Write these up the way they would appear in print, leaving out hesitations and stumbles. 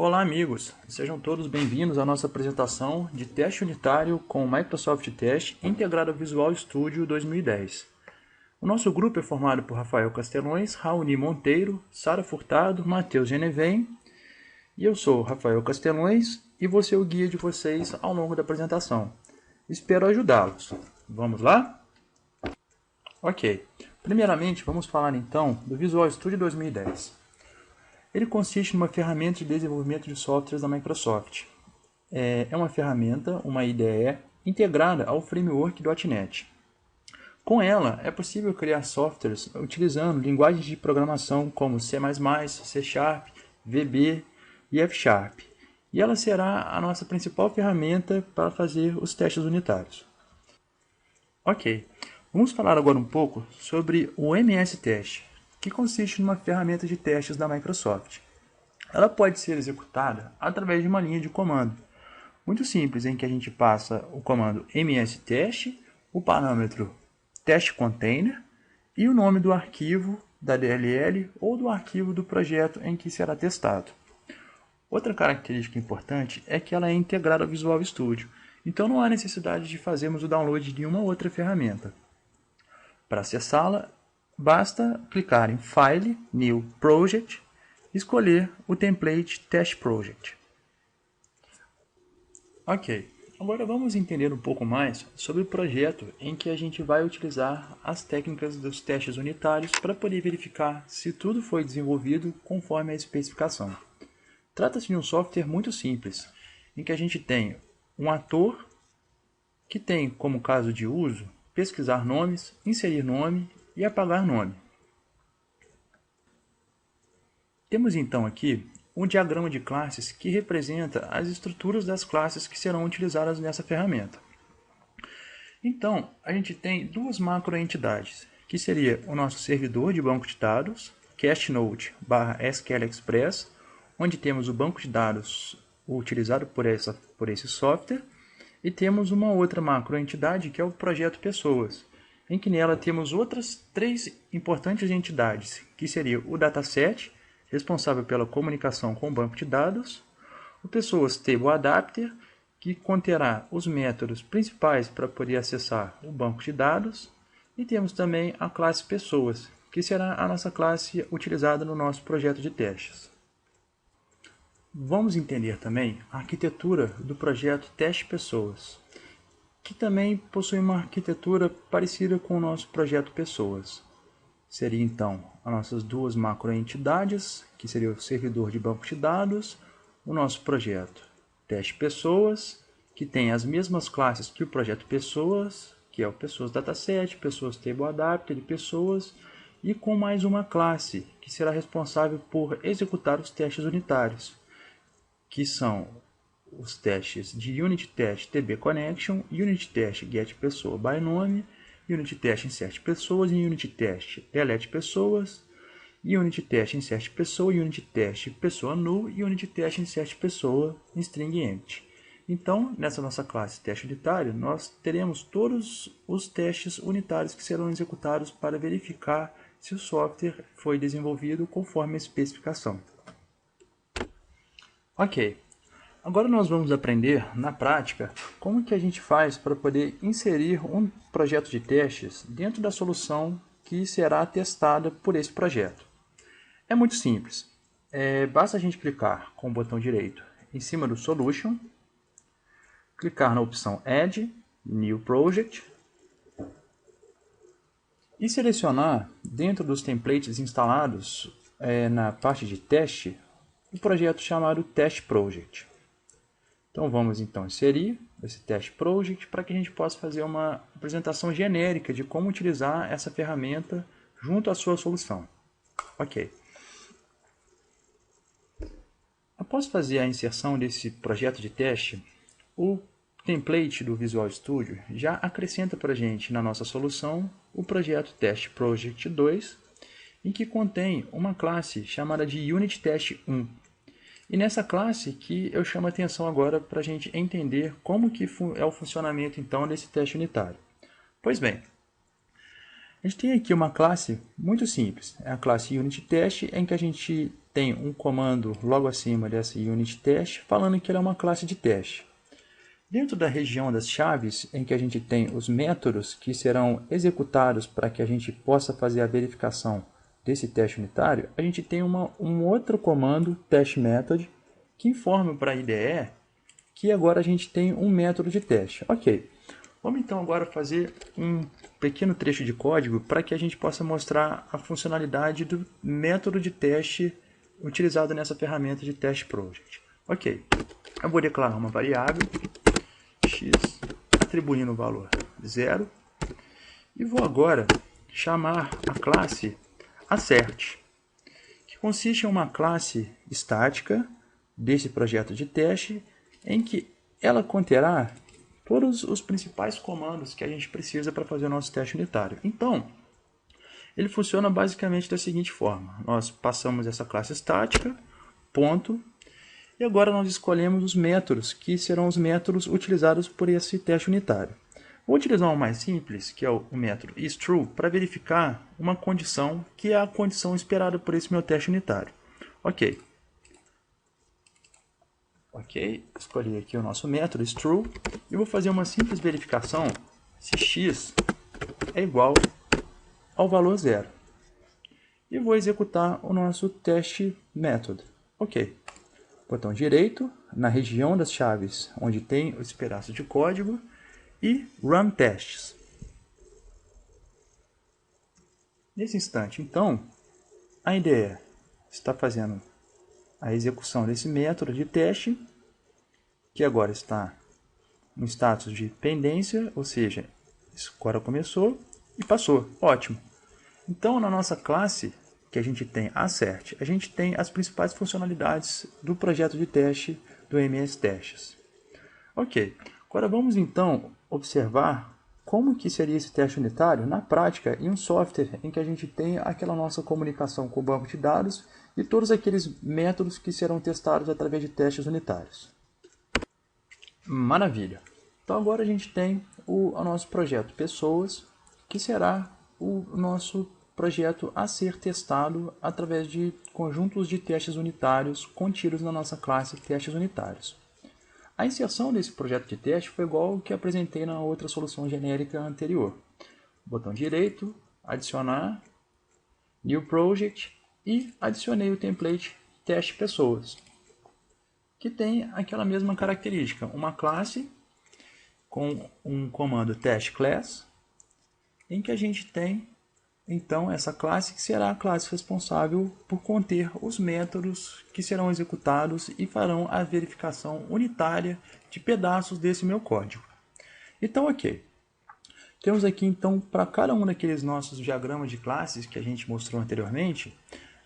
Olá, amigos! Sejam todos bem-vindos à nossa apresentação de teste unitário com o Microsoft Test integrado ao Visual Studio 2010. O nosso grupo é formado por Rafael Castelões, Raoni Monteiro, Sara Furtado, Matheus Genevem e eu sou Rafael Castelões e vou ser o guia de vocês ao longo da apresentação. Espero ajudá-los. Vamos lá? Ok. Primeiramente, vamos falar então do Visual Studio 2010. Ele consiste numa ferramenta de desenvolvimento de softwares da Microsoft. É uma ferramenta, uma IDE, integrada ao framework .NET. Com ela, é possível criar softwares utilizando linguagens de programação como C++, C#, VB e F#. E ela será a nossa principal ferramenta para fazer os testes unitários. Ok, vamos falar agora um pouco sobre o MS Test, que consiste numa ferramenta de testes da Microsoft. Ela pode ser executada através de uma linha de comando, muito simples, em que a gente passa o comando mstest, o parâmetro testContainer e o nome do arquivo da DLL ou do arquivo do projeto em que será testado. Outra característica importante é que ela é integrada ao Visual Studio, então não há necessidade de fazermos o download de uma outra ferramenta. Para acessá-la, basta clicar em File, New Project e escolher o template Test Project. Ok, agora vamos entender um pouco mais sobre o projeto em que a gente vai utilizar as técnicas dos testes unitários para poder verificar se tudo foi desenvolvido conforme a especificação. Trata-se de um software muito simples, em que a gente tem um ator que tem como caso de uso pesquisar nomes, inserir nome e apagar nome. Temos então aqui um diagrama de classes que representa as estruturas das classes que serão utilizadas nessa ferramenta. Então, a gente tem duas macroentidades, que seria o nosso servidor de banco de dados, CashNode/SQL Express, onde temos o banco de dados utilizado por esse software, e temos uma outra macroentidade que é o projeto Pessoas, em que nela temos outras três importantes entidades, que seria o dataset, responsável pela comunicação com o banco de dados, o Pessoas Table Adapter, que conterá os métodos principais para poder acessar o banco de dados, e temos também a classe Pessoas, que será a nossa classe utilizada no nosso projeto de testes. Vamos entender também a arquitetura do projeto Teste Pessoas, que também possui uma arquitetura parecida com o nosso projeto Pessoas. Seria então as nossas duas macroentidades, que seria o servidor de banco de dados, o nosso projeto Teste Pessoas, que tem as mesmas classes que o projeto Pessoas, que é o Pessoas Dataset, Pessoas Table Adapter e Pessoas, e com mais uma classe, que será responsável por executar os testes unitários, que são os testes de Unit Test TB Connection, Unit Test Get Pessoa by Nome, Unit Test Insert Pessoas, Unit Test Delete Pessoas, Unit Test Insert Pessoa, Unit Test Pessoa Null e Unit Test Insert Pessoa String Empty. Então, nessa nossa classe teste unitário, nós teremos todos os testes unitários que serão executados para verificar se o software foi desenvolvido conforme a especificação. Ok, agora nós vamos aprender na prática como que a gente faz para poder inserir um projeto de testes dentro da solução que será testada por esse projeto. É muito simples, basta a gente clicar com o botão direito em cima do Solution, clicar na opção Add, New Project e selecionar dentro dos templates instalados na parte de teste o projeto chamado Test Project. Então vamos então inserir esse Test Project para que a gente possa fazer uma apresentação genérica de como utilizar essa ferramenta junto à sua solução. Ok. Após fazer a inserção desse projeto de teste, o template do Visual Studio já acrescenta para a gente na nossa solução o projeto Test Project 2, em que contém uma classe chamada de Unit Test 1. E nessa classe que eu chamo a atenção agora para a gente entender como que é o funcionamento então desse teste unitário. Pois bem, a gente tem aqui uma classe muito simples, é a classe Unit Test, em que a gente tem um comando logo acima dessa unit test falando que ela é uma classe de teste. Dentro da região das chaves, em que a gente tem os métodos que serão executados para que a gente possa fazer a verificação desse teste unitário, a gente tem um outro comando, testMethod, que informa para a IDE que agora a gente tem um método de teste. Ok, vamos então agora fazer um pequeno trecho de código para que a gente possa mostrar a funcionalidade do método de teste utilizado nessa ferramenta de Test Project. Ok, eu vou declarar uma variável x atribuindo o valor 0 e vou agora chamar a classe assert, que consiste em uma classe estática desse projeto de teste em que ela conterá todos os principais comandos que a gente precisa para fazer o nosso teste unitário. Então, ele funciona basicamente da seguinte forma. Nós passamos essa classe estática, ponto, e agora nós escolhemos os métodos, que serão os métodos utilizados por esse teste unitário. Vou utilizar um mais simples, que é o método isTrue, para verificar uma condição que é a condição esperada por esse meu teste unitário. Ok. Ok, escolhi aqui o nosso método isTrue e vou fazer uma simples verificação se x é igual ao valor 0. E vou executar o nosso teste method. Ok. Botão direito, na região das chaves onde tem esse pedaço de código e Run Tests. Nesse instante, então, a IDE está fazendo a execução desse método de teste, que agora está no status de pendência, ou seja, isso agora começou e passou. Ótimo. Então, na nossa classe que a gente tem assert, a gente tem as principais funcionalidades do projeto de teste do MS Testes. Ok, agora vamos então observar como que seria esse teste unitário na prática em um software em que a gente tem aquela nossa comunicação com o banco de dados e todos aqueles métodos que serão testados através de testes unitários. Maravilha! Então agora a gente tem o nosso projeto Pessoas, que será o nosso projeto a ser testado através de conjuntos de testes unitários contidos na nossa classe Testes Unitários. A inserção desse projeto de teste foi igual ao que apresentei na outra solução genérica anterior. Botão direito, adicionar, New Project e adicionei o template Teste Pessoas, que tem aquela mesma característica, uma classe com um comando testClass, em que a gente tem então essa classe que será a classe responsável por conter os métodos que serão executados e farão a verificação unitária de pedaços desse meu código. Então, ok. Temos aqui então para cada um daqueles nossos diagramas de classes que a gente mostrou anteriormente,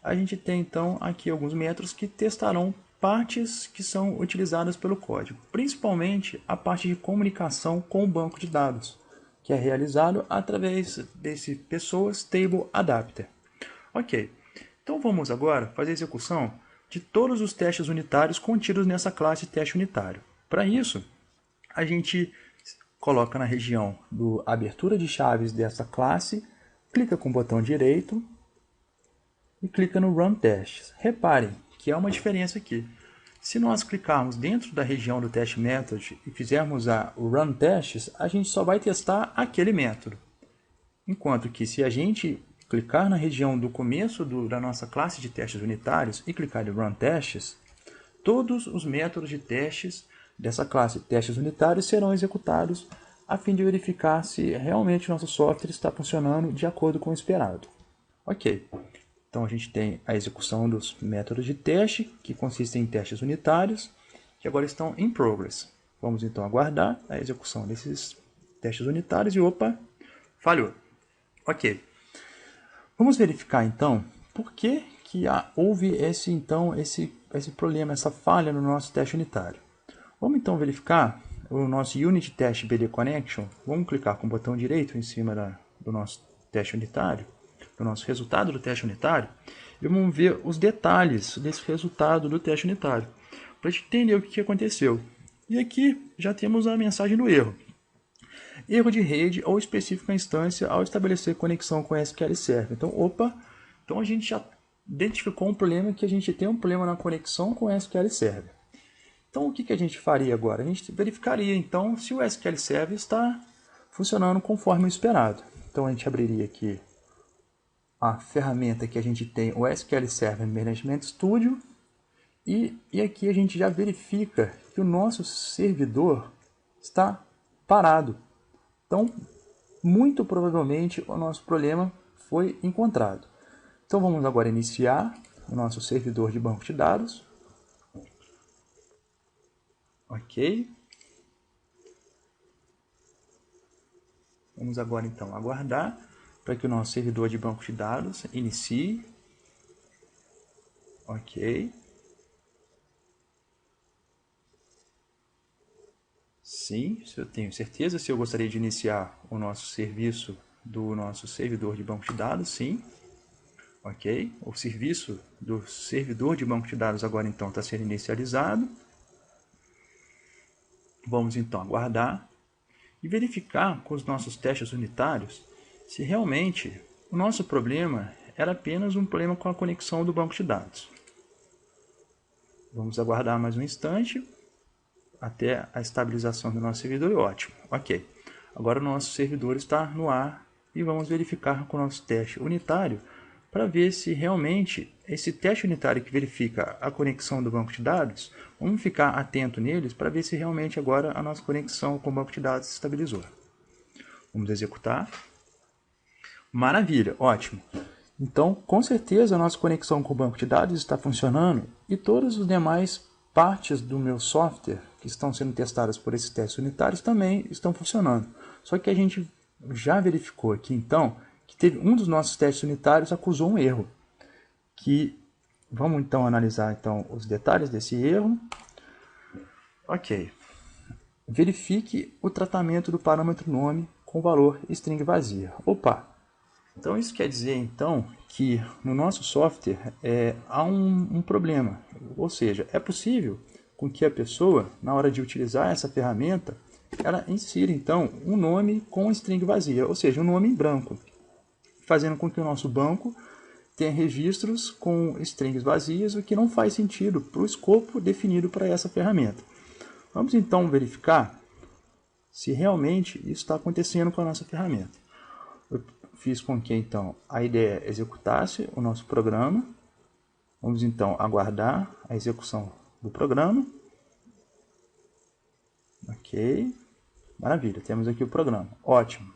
a gente tem então aqui alguns métodos que testarão partes que são utilizadas pelo código, principalmente a parte de comunicação com o banco de dados, que é realizado através desse Pessoas Table Adapter. Ok, então vamos agora fazer a execução de todos os testes unitários contidos nessa classe teste unitário. Para isso, a gente coloca na região do abertura de chaves dessa classe, clica com o botão direito e clica no Run Tests. Reparem que há uma diferença aqui. Se nós clicarmos dentro da região do test method e fizermos o run tests, a gente só vai testar aquele método. Enquanto que se a gente clicar na região do começo da nossa classe de testes unitários e clicar em run tests, todos os métodos de testes dessa classe testes unitários serão executados a fim de verificar se realmente o nosso software está funcionando de acordo com o esperado. Ok. Então a gente tem a execução dos métodos de teste, que consistem em testes unitários, que agora estão em progress. Vamos então aguardar a execução desses testes unitários e opa, falhou. Ok. Vamos verificar então por que houve esse problema, essa falha no nosso teste unitário. Vamos então verificar o nosso Unit Test BD Connection. Vamos clicar com o botão direito em cima do nosso teste unitário, do nosso resultado do teste unitário, e vamos ver os detalhes desse resultado do teste unitário, para a gente entender o que aconteceu. E aqui já temos a mensagem do erro. Erro de rede ou específica instância ao estabelecer conexão com SQL Server. Então, então a gente já identificou um problema que a gente tem um problema na conexão com o SQL Server. Então, o que a gente faria agora? A gente verificaria, então, se o SQL Server está funcionando conforme o esperado. Então, a gente abriria aqui a ferramenta que a gente tem, o SQL Server Management Studio, e aqui a gente já verifica que o nosso servidor está parado. Então, muito provavelmente, o nosso problema foi encontrado. Então, vamos agora iniciar o nosso servidor de banco de dados. Ok. Vamos agora, então, aguardar para que o nosso servidor de banco de dados inicie. Ok. Sim, eu tenho certeza. Se eu gostaria de iniciar o nosso serviço do nosso servidor de banco de dados, sim. Ok. O serviço do servidor de banco de dados agora, então, está sendo inicializado. Vamos, então, aguardar e verificar com os nossos testes unitários se realmente o nosso problema era apenas um problema com a conexão do banco de dados. Vamos aguardar mais um instante até a estabilização do nosso servidor e ótimo. Ok, agora o nosso servidor está no ar e vamos verificar com o nosso teste unitário para ver se realmente esse teste unitário que verifica a conexão do banco de dados, vamos ficar atento neles para ver se realmente agora a nossa conexão com o banco de dados se estabilizou. Vamos executar. Maravilha, ótimo. Então, com certeza a nossa conexão com o banco de dados está funcionando e todas as demais partes do meu software que estão sendo testadas por esses testes unitários também estão funcionando. Só que a gente já verificou aqui, então, que teve um dos nossos testes unitários acusou um erro. Vamos então analisar então, os detalhes desse erro. Ok. Verifique o tratamento do parâmetro nome com valor string vazia. Opa! Então isso quer dizer então que no nosso software há um problema. Ou seja, é possível com que a pessoa, na hora de utilizar essa ferramenta, ela insira então um nome com string vazia, ou seja, um nome em branco, fazendo com que o nosso banco tenha registros com strings vazias, o que não faz sentido para o escopo definido para essa ferramenta. Vamos então verificar se realmente isso está acontecendo com a nossa ferramenta. Eu fiz com que então a IDE executasse o nosso programa. Vamos então aguardar a execução do programa. Ok, maravilha, temos aqui o programa, ótimo.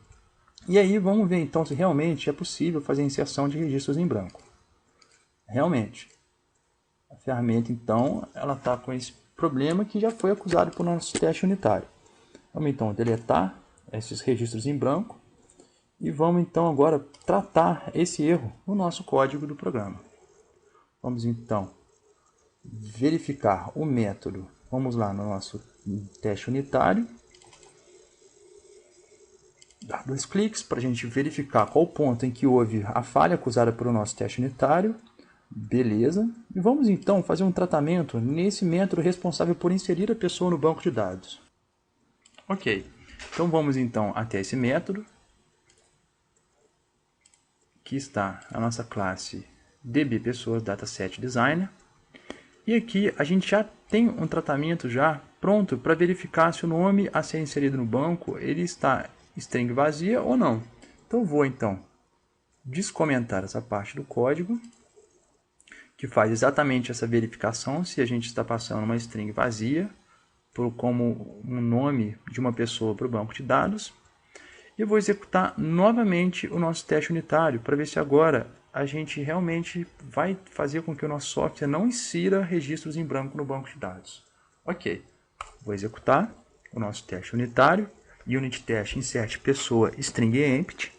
E aí vamos ver então se realmente é possível fazer a inserção de registros em branco. Realmente, a ferramenta então ela está com esse problema que já foi acusado por nosso teste unitário. Vamos então deletar esses registros em branco e vamos então agora tratar esse erro no nosso código do programa. Vamos então verificar o método. Vamos lá no nosso teste unitário. Dar 2 cliques para a gente verificar qual o ponto em que houve a falha acusada pelo nosso teste unitário. Beleza. E vamos então fazer um tratamento nesse método responsável por inserir a pessoa no banco de dados. Ok. Então vamos então até esse método. Aqui está a nossa classe dbPessoas Dataset Designer. E aqui a gente já tem um tratamento já pronto para verificar se o nome a ser inserido no banco ele está string vazia ou não. Então vou então descomentar essa parte do código que faz exatamente essa verificação se a gente está passando uma string vazia como um nome de uma pessoa para o banco de dados. E vou executar novamente o nosso teste unitário para ver se agora a gente realmente vai fazer com que o nosso software não insira registros em branco no banco de dados. Ok, vou executar o nosso teste unitário, unit test insert pessoa string empty,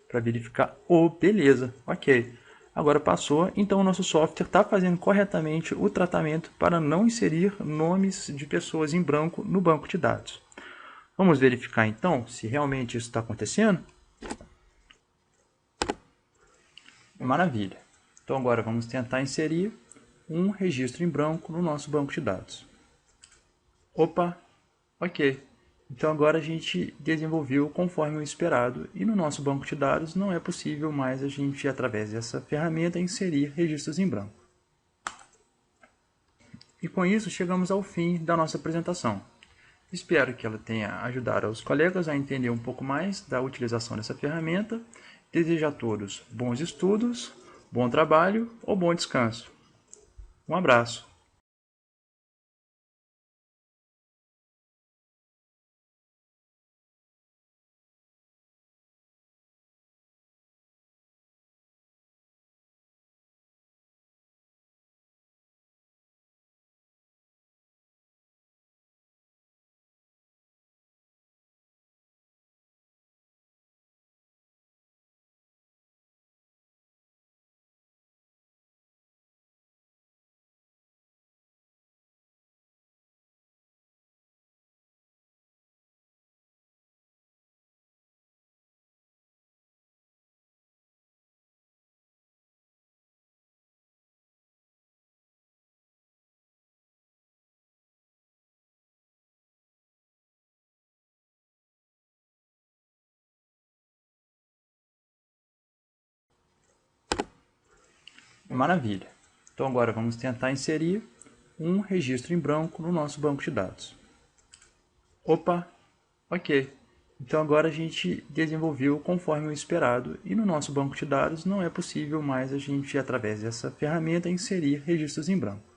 para verificar, beleza, ok. Agora passou, então o nosso software está fazendo corretamente o tratamento para não inserir nomes de pessoas em branco no banco de dados. Vamos verificar então se realmente isso está acontecendo? Maravilha. Então agora vamos tentar inserir um registro em branco no nosso banco de dados. Opa, ok. Então agora a gente desenvolveu conforme o esperado e no nosso banco de dados não é possível mais a gente, através dessa ferramenta, inserir registros em branco. E com isso chegamos ao fim da nossa apresentação. Espero que ela tenha ajudado os colegas a entender um pouco mais da utilização dessa ferramenta. Desejo a todos bons estudos, bom trabalho ou bom descanso. Um abraço! Maravilha! Então agora vamos tentar inserir um registro em branco no nosso banco de dados. Opa! Ok! Então agora a gente desenvolveu conforme o esperado e no nosso banco de dados não é possível mais a gente, através dessa ferramenta, inserir registros em branco.